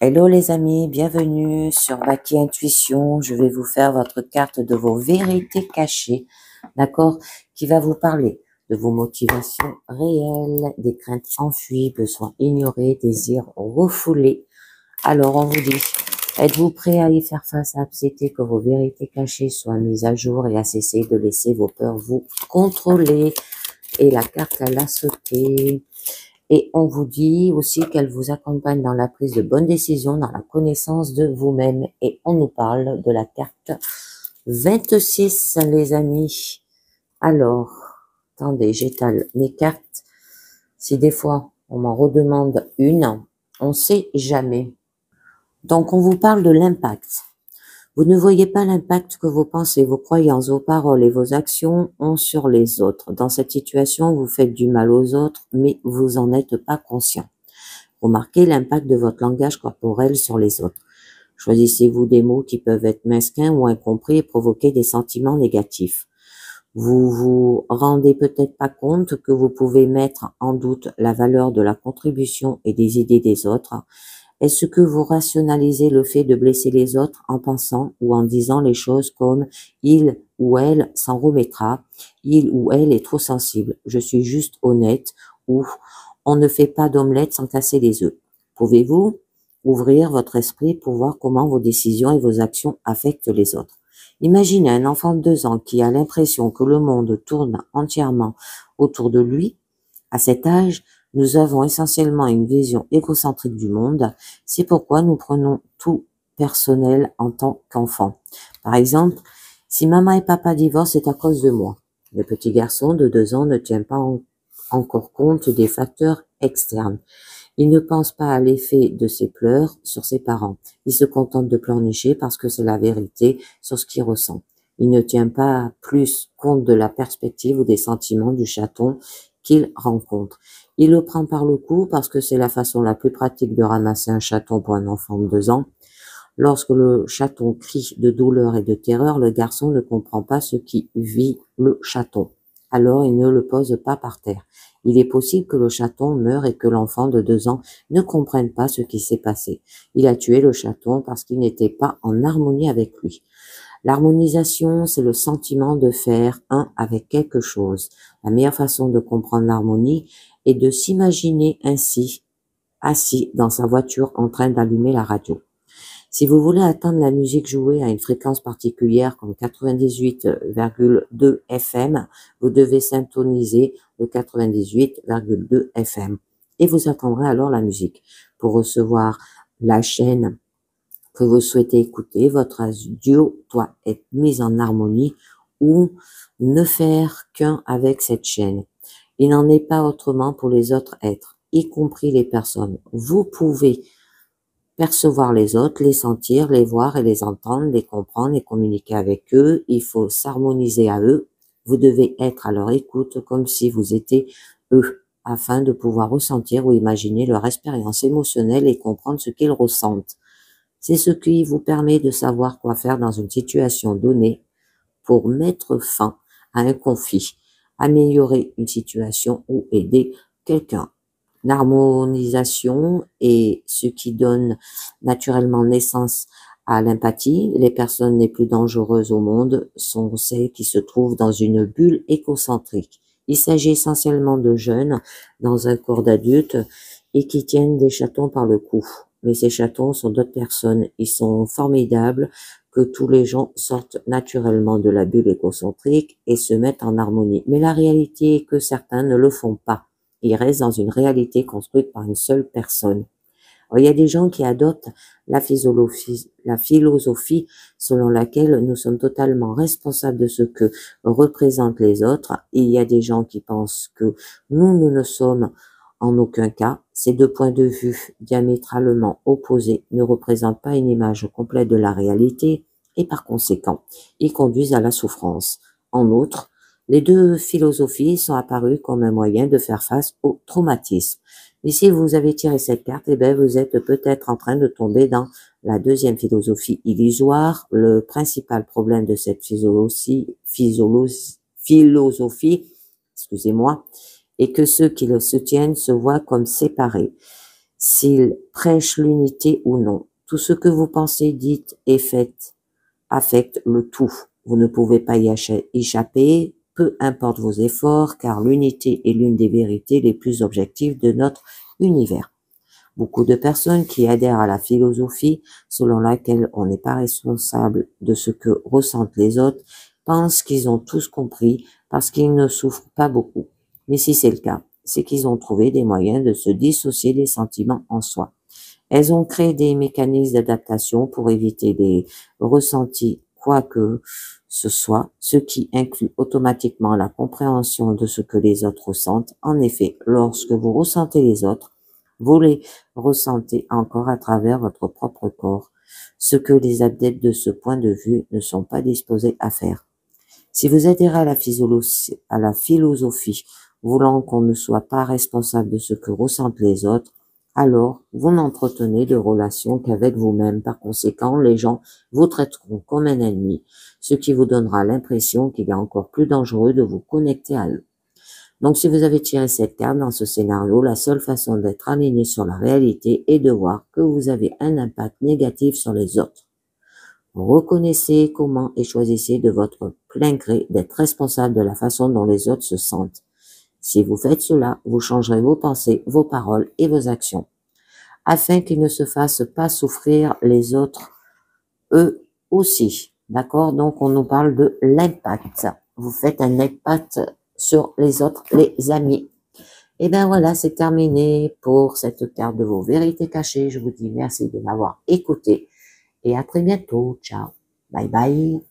Hello les amis, bienvenue sur Baki Intuition. Je vais vous faire votre carte de vos vérités cachées, d'accord, qui va vous parler de vos motivations réelles, des craintes enfuies, besoins ignorés, désirs refoulés. Alors on vous dit, êtes-vous prêt à y faire face, à accepter que vos vérités cachées soient mises à jour et à cesser de laisser vos peurs vous contrôler? Et la carte, elle a sauté. Et on vous dit aussi qu'elle vous accompagne dans la prise de bonnes décisions, dans la connaissance de vous-même. Et on nous parle de la carte 26, les amis. Alors, attendez, j'étale mes cartes. Si des fois on m'en redemande une, on sait jamais. Donc, on vous parle de l'impact. Vous ne voyez pas l'impact que vos pensées, vos croyances, vos paroles et vos actions ont sur les autres. Dans cette situation, vous faites du mal aux autres, mais vous en êtes pas conscient. Remarquez l'impact de votre langage corporel sur les autres. Choisissez-vous des mots qui peuvent être mesquins ou incompris et provoquer des sentiments négatifs. Vous vous rendez peut-être pas compte que vous pouvez mettre en doute la valeur de la contribution et des idées des autres. Est-ce que vous rationalisez le fait de blesser les autres en pensant ou en disant les choses comme « il ou elle s'en remettra »,« il ou elle est trop sensible »,« je suis juste honnête » ou « on ne fait pas d'omelette sans casser les œufs ». Pouvez-vous ouvrir votre esprit pour voir comment vos décisions et vos actions affectent les autres? Imaginez un enfant de 2 ans qui a l'impression que le monde tourne entièrement autour de lui. À cet âge, nous avons essentiellement une vision égocentrique du monde. C'est pourquoi nous prenons tout personnel en tant qu'enfant. Par exemple, si maman et papa divorcent, c'est à cause de moi. Le petit garçon de 2 ans ne tient pas encore compte des facteurs externes. Il ne pense pas à l'effet de ses pleurs sur ses parents. Il se contente de pleurnicher parce que c'est la vérité sur ce qu'il ressent. Il ne tient pas plus compte de la perspective ou des sentiments du chaton qu'il rencontre. Il le prend par le cou parce que c'est la façon la plus pratique de ramasser un chaton pour un enfant de 2 ans. Lorsque le chaton crie de douleur et de terreur, le garçon ne comprend pas ce qui vit le chaton. Alors il ne le pose pas par terre. Il est possible que le chaton meure et que l'enfant de 2 ans ne comprenne pas ce qui s'est passé. Il a tué le chaton parce qu'il n'était pas en harmonie avec lui. L'harmonisation, c'est le sentiment de faire un avec quelque chose. La meilleure façon de comprendre l'harmonie est de s'imaginer ainsi, assis dans sa voiture en train d'allumer la radio. Si vous voulez atteindre la musique jouée à une fréquence particulière comme 98,2 FM, vous devez syntoniser le 98,2 FM et vous attendrez alors la musique. Pour recevoir la chaîne que vous souhaitez écouter, votre radio doit être mise en harmonie ou ne faire qu'un avec cette chaîne. Il n'en est pas autrement pour les autres êtres, y compris les personnes. Vous pouvez percevoir les autres, les sentir, les voir et les entendre, les comprendre et communiquer avec eux. Il faut s'harmoniser à eux. Vous devez être à leur écoute comme si vous étiez eux, afin de pouvoir ressentir ou imaginer leur expérience émotionnelle et comprendre ce qu'ils ressentent. C'est ce qui vous permet de savoir quoi faire dans une situation donnée pour mettre fin à un conflit, améliorer une situation ou aider quelqu'un. L'harmonisation est ce qui donne naturellement naissance à l'empathie. Les personnes les plus dangereuses au monde sont celles qui se trouvent dans une bulle égocentrique. Il s'agit essentiellement de jeunes dans un corps d'adulte et qui tiennent des chatons par le cou. Mais ces chatons sont d'autres personnes. Ils sont formidables que tous les gens sortent naturellement de la bulle égocentrique et se mettent en harmonie. Mais la réalité est que certains ne le font pas. Ils restent dans une réalité construite par une seule personne. Alors, il y a des gens qui adoptent la philosophie selon laquelle nous sommes totalement responsables de ce que représentent les autres. Et il y a des gens qui pensent que nous ne sommes en aucun cas. Ces deux points de vue diamétralement opposés ne représentent pas une image complète de la réalité et par conséquent, ils conduisent à la souffrance. En outre, les deux philosophies sont apparues comme un moyen de faire face au traumatisme. Mais si vous avez tiré cette carte, eh bien, vous êtes peut-être en train de tomber dans la deuxième philosophie illusoire. Le principal problème de cette philosophie, excusez-moi, est que ceux qui le soutiennent se voient comme séparés. s'ils prêchent l'unité ou non. Tout ce que vous pensez, dites et faites affecte le tout. Vous ne pouvez pas y échapper, peu importe vos efforts, car l'unité est l'une des vérités les plus objectives de notre univers. Beaucoup de personnes qui adhèrent à la philosophie selon laquelle on n'est pas responsable de ce que ressentent les autres pensent qu'ils ont tous compris parce qu'ils ne souffrent pas beaucoup. Mais si c'est le cas, c'est qu'ils ont trouvé des moyens de se dissocier des sentiments en soi. Elles ont créé des mécanismes d'adaptation pour éviter les ressentis, quoi que ce soit, ce qui inclut automatiquement la compréhension de ce que les autres ressentent. En effet, lorsque vous ressentez les autres, vous les ressentez encore à travers votre propre corps, ce que les adeptes de ce point de vue ne sont pas disposés à faire. Si vous adhérez à la philosophie voulant qu'on ne soit pas responsable de ce que ressentent les autres, alors vous n'entretenez de relation qu'avec vous-même. Par conséquent, les gens vous traiteront comme un ennemi, ce qui vous donnera l'impression qu'il est encore plus dangereux de vous connecter à eux. Donc, si vous avez tiré cette carte dans ce scénario, la seule façon d'être aligné sur la réalité est de voir que vous avez un impact négatif sur les autres. Reconnaissez comment et choisissez de votre plein gré d'être responsable de la façon dont les autres se sentent. Si vous faites cela, vous changerez vos pensées, vos paroles et vos actions, afin qu'ils ne se fassent pas souffrir les autres, eux aussi. D'accord? Donc, on nous parle de l'impact. Vous faites un impact sur les autres, les amis. Et bien voilà, c'est terminé pour cette carte de vos vérités cachées. Je vous dis merci de m'avoir écouté et à très bientôt. Ciao. Bye bye.